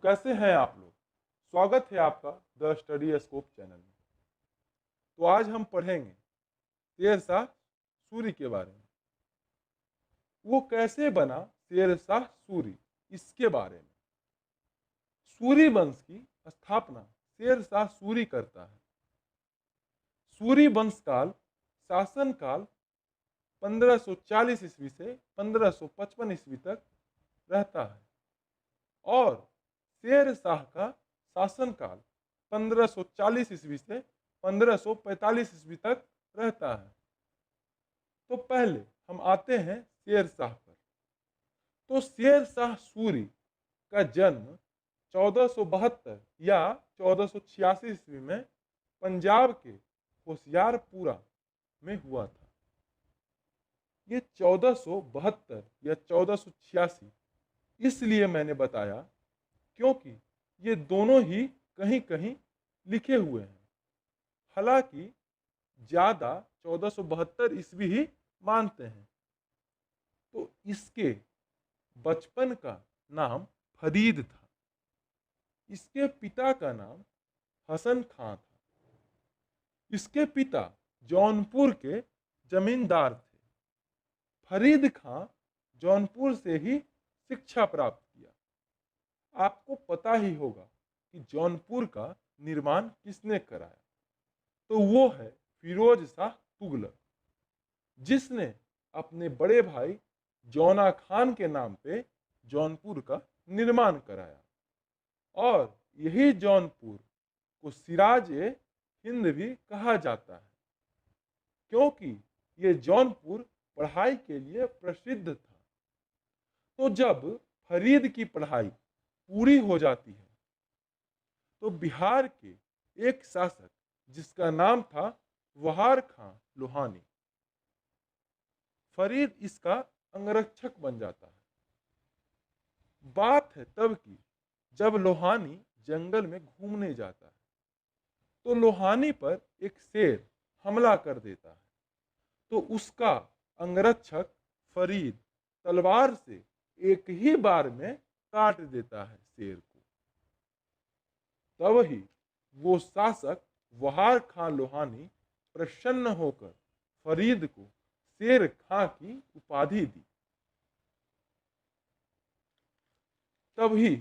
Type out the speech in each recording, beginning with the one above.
कैसे हैं आप लोग। स्वागत है आपका द स्टडी स्कोप चैनल में। तो आज हम पढ़ेंगे शेरशाह सूरी के बारे में। वो कैसे बना शेरशाह सूरी, इसके बारे में। सूरी वंश की स्थापना शेरशाह सूरी करता है। सूरी वंश काल शासन काल 1540 ईस्वी से 1555 ईस्वी तक रहता है और शेरशाह का शासनकाल 1540 ईस्वी से 1545 ईस्वी तक रहता है। तो पहले हम आते हैं शेरशाह पर। तो शेरशाह सूरी का जन्म 1472 या 1486 ईस्वी में पंजाब के होशियारपुरा में हुआ था। ये 1472 या 1486 इसलिए मैंने बताया क्योंकि ये दोनों ही कहीं कहीं लिखे हुए हैं। हालांकि ज़्यादा 1472 ईस्वी ही मानते हैं। तो इसके बचपन का नाम फरीद था। इसके पिता का नाम हसन खां था। इसके पिता जौनपुर के जमींदार थे। फरीद खां जौनपुर से ही शिक्षा प्राप्त किया। आपको पता ही होगा कि जौनपुर का निर्माण किसने कराया। तो वो है फिरोज शाह तुगलक, जिसने अपने बड़े भाई जौना खान के नाम पे जौनपुर का निर्माण कराया। और यही जौनपुर को सिराज ए हिंद भी कहा जाता है, क्योंकि ये जौनपुर पढ़ाई के लिए प्रसिद्ध था। तो जब फरीद की पढ़ाई पूरी हो जाती है तो बिहार के एक शासक जिसका नाम था वहार खां लोहानी, फरीद इसका अंगरक्षक बन जाता है। बात है तब की जब लोहानी जंगल में घूमने जाता है तो लोहानी पर एक शेर हमला कर देता है। तो उसका अंगरक्षक फरीद तलवार से एक ही बार में काट देता है शेर को। तब ही वो शासक वहार खां लोहानी प्रसन्न होकर फरीद को शेर खां की उपाधि दी। तभी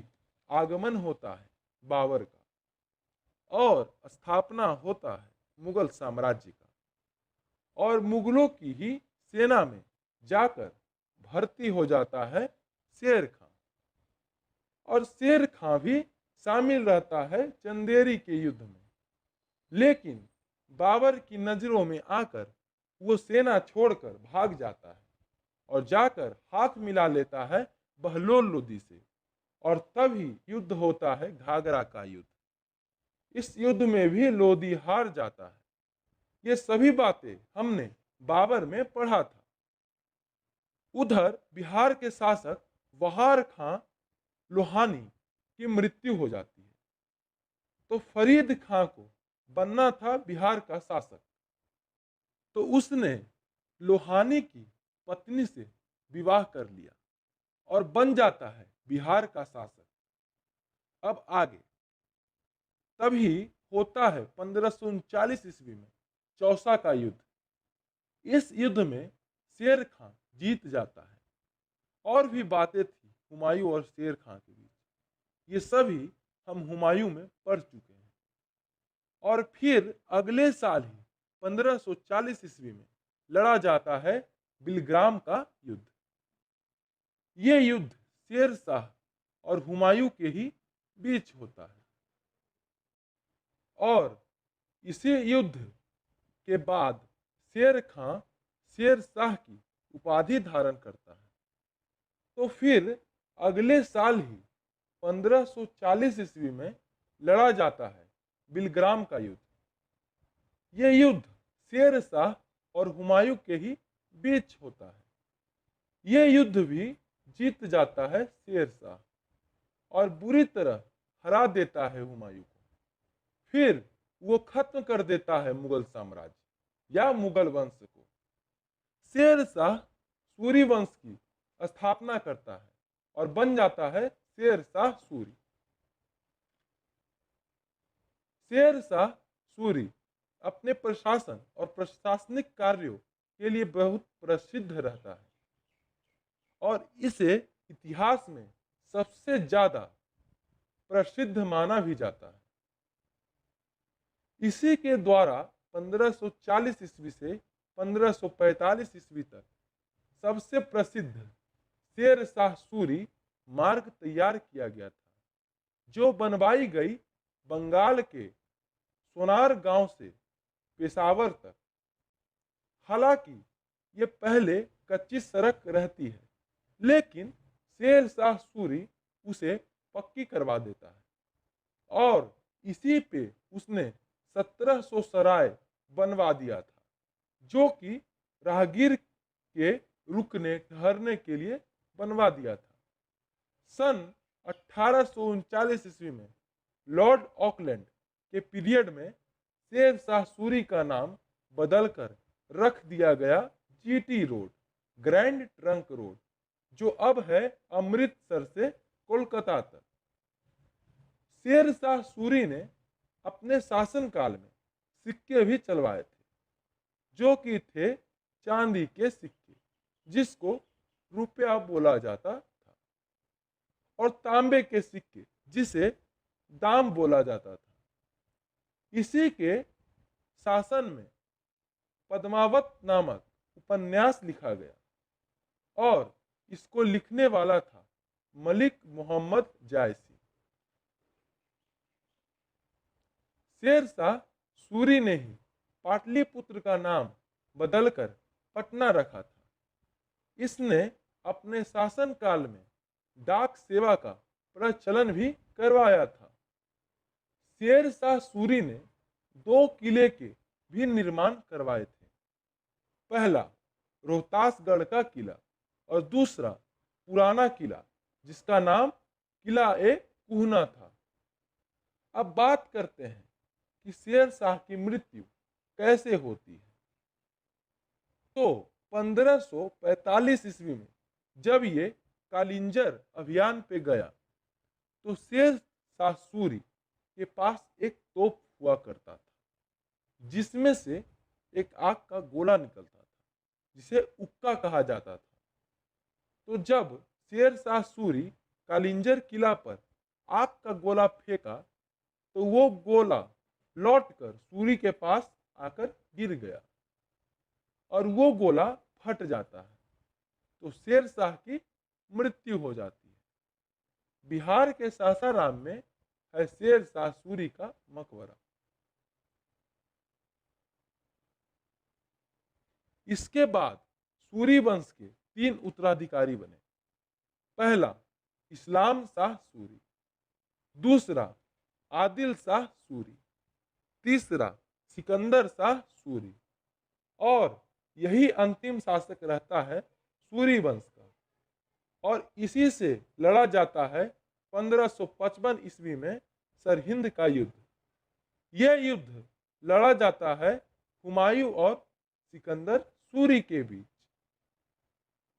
आगमन होता है बाबर का और स्थापना होता है मुगल साम्राज्य का। और मुगलों की ही सेना में जाकर भर्ती हो जाता है शेर खां। और शेर खां भी शामिल रहता है चंदेरी के युद्ध में। लेकिन बाबर की नजरों में आकर वो सेना छोड़कर भाग जाता है और जाकर हाथ मिला लेता है बहलोल लोदी से। और तभी युद्ध होता है घाघरा का युद्ध। इस युद्ध में भी लोदी हार जाता है। ये सभी बातें हमने बाबर में पढ़ा था। उधर बिहार के शासक वहार खां लोहानी की मृत्यु हो जाती है। तो फरीद खां को बनना था बिहार का शासक। तो उसने लोहानी की पत्नी से विवाह कर लिया और बन जाता है बिहार का शासक। अब आगे तभी होता है 1539 ईस्वी में चौसा का युद्ध। इस युद्ध में शेर खां जीत जाता है। और भी बातें थी हुमायूं और शेर खां के बीच, ये सभी हम हुमायूं में पढ़ चुके हैं। और फिर अगले साल ही 1540 ईस्वी में लड़ा जाता है बिलग्राम का युद्ध। ये युद्ध शेरशाह और हुमायूं के ही बीच होता है। और इसी युद्ध के बाद शेर खां शेरशाह की उपाधि धारण करता है। तो फिर अगले साल ही 1540 ईस्वी में लड़ा जाता है बिलग्राम का युद्ध। यह युद्ध शेरशाह और हुमायूं के ही बीच होता है। यह युद्ध भी जीत जाता है शेरशाह और बुरी तरह हरा देता है हुमायूं को। फिर वो खत्म कर देता है मुगल साम्राज्य या मुगल वंश को। शेरशाह सूरी वंश की स्थापना करता है और बन जाता है शेरशाह सूरी। शेर शाह सूरी अपने प्रशासन और प्रशासनिक कार्यों के लिए बहुत प्रसिद्ध रहता है और इसे इतिहास में सबसे ज्यादा प्रसिद्ध माना भी जाता है। इसी के द्वारा 1540 ईस्वी से 1545 ईस्वी तक सबसे प्रसिद्ध शेर शाह सूरी मार्ग तैयार किया गया था, जो बनवाई गई बंगाल के सोनार गांव से पेशावर तक। हालांकि ये पहले कच्ची सड़क रहती है, लेकिन शेर शाह सूरी उसे पक्की करवा देता है और इसी पे उसने 1700 सराय बनवा दिया था, जो कि राहगीर के रुकने ठहरने के लिए बनवा दिया था। सन 1839 ईस्वी में लॉर्ड ऑकलैंड के पीरियड में शेर शाह सूरी का नाम बदलकर रख दिया गया GT road, grand trunk road, जो अब है अमृतसर से कोलकाता तक। शेर शाह सूरी ने अपने शासनकाल में सिक्के भी चलवाए थे, जो कि थे चांदी के सिक्के, जिसको रुपया बोला जाता था, और तांबे के सिक्के, जिसे दाम बोला जाता था। इसी के शासन में पद्मावत नामक उपन्यास लिखा गया और इसको लिखने वाला था मलिक मोहम्मद जायसी। शेर शाह सूरी ने ही पाटलिपुत्र का नाम बदलकर पटना रखा था। इसने अपने शासनकाल में डाक सेवा का प्रचलन भी करवाया था। शेर शाह सूरी ने 2 किले के भी निर्माण करवाए थे। पहला रोहतासगढ़ का किला और दूसरा पुराना किला, जिसका नाम किला ए कुहना था। अब बात करते हैं कि शेर शाह की मृत्यु कैसे होती है। तो 1545 ईस्वी में जब ये कालिंजर अभियान पे गया, तो शेर शाह सूरी के पास एक तोप हुआ करता था, जिसमें से एक आग का गोला निकलता था, जिसे उक्का कहा जाता था। तो जब शेर शाह सूरी कालिंजर किला पर आग का गोला फेंका, तो वो गोला लौटकर सूरी के पास आकर गिर गया और वो गोला फट जाता है, तो शेर शाह की मृत्यु हो जाती है। बिहार के सासाराम में है शेर शाह सूरी का मकबरा। इसके बाद सूरी वंश के 3 उत्तराधिकारी बने। पहला इस्लाम शाह सूरी, दूसरा आदिल शाह सूरी, तीसरा सिकंदर शाह सूरी, और यही अंतिम शासक रहता है सूरी वंश का। और इसी से लड़ा जाता है 1555 ईस्वी में सरहिंद का युद्ध। यह युद्ध लड़ा जाता है हुमायूं और सिकंदर सूरी के बीच।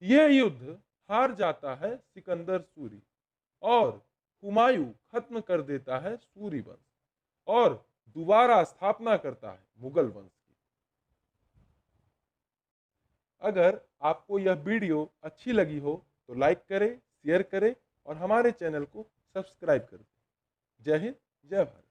यह युद्ध हार जाता है सिकंदर सूरी और हुमायूं खत्म कर देता है सूरी वंश और दोबारा स्थापना करता है मुगल वंश की। अगर आपको यह वीडियो अच्छी लगी हो तो लाइक करें, शेयर करें और हमारे चैनल को सब्सक्राइब करें। जय हिंद, जय भारत।